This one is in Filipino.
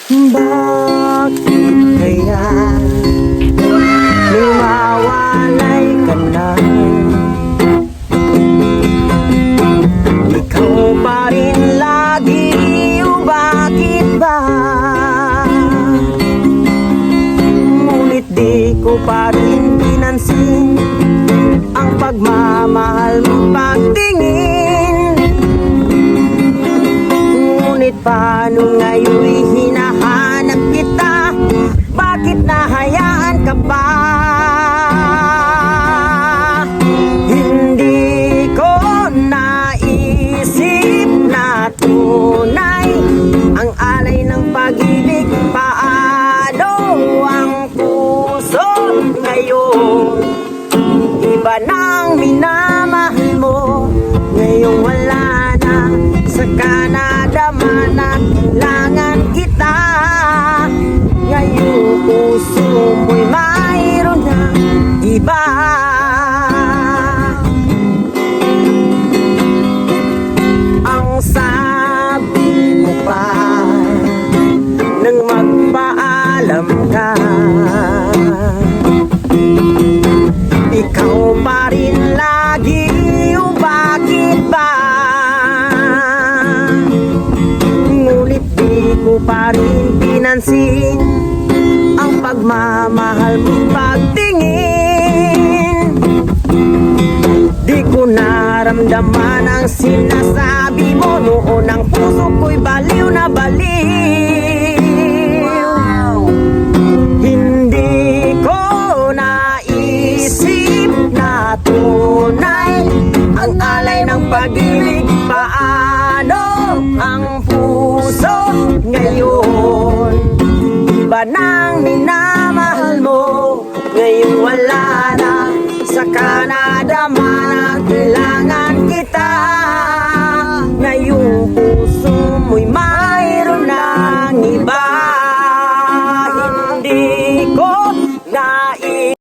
Bakit kaya nung mawalay ka na, ikaw pa rin lagi, o bakit ba? Ngunit di ko pa rin pinansin ang pagmamahal mo pagtingin. Ngunit paano ngayon'y hinahanap kita? Bakit nahayaan ka pa? Hindi ko naisip na tunay ang alay ng pag-ibig. Paano ang puso ngayon? Iba nang minamahal mo, ngayong wala na. Saka nadama na kailangan kita. Ngayong puso mo'y mayroon na iba. Ang sabi mo pa nang magpaalam ka, ikaw pa rin lagi, o bakit ba? Ngunit di ko pa rin pinansin ang pagmamahal mo pagtingin. Di ko naramdaman ang sinasabi mo, noon ang puso ko'y baliw na baliw. Hindi ko naisip na tunay ang alay ng pag-ibig. Paano ang puso ngayon? Iba nang minamahal mo, ngayon wala na. Saka nadama na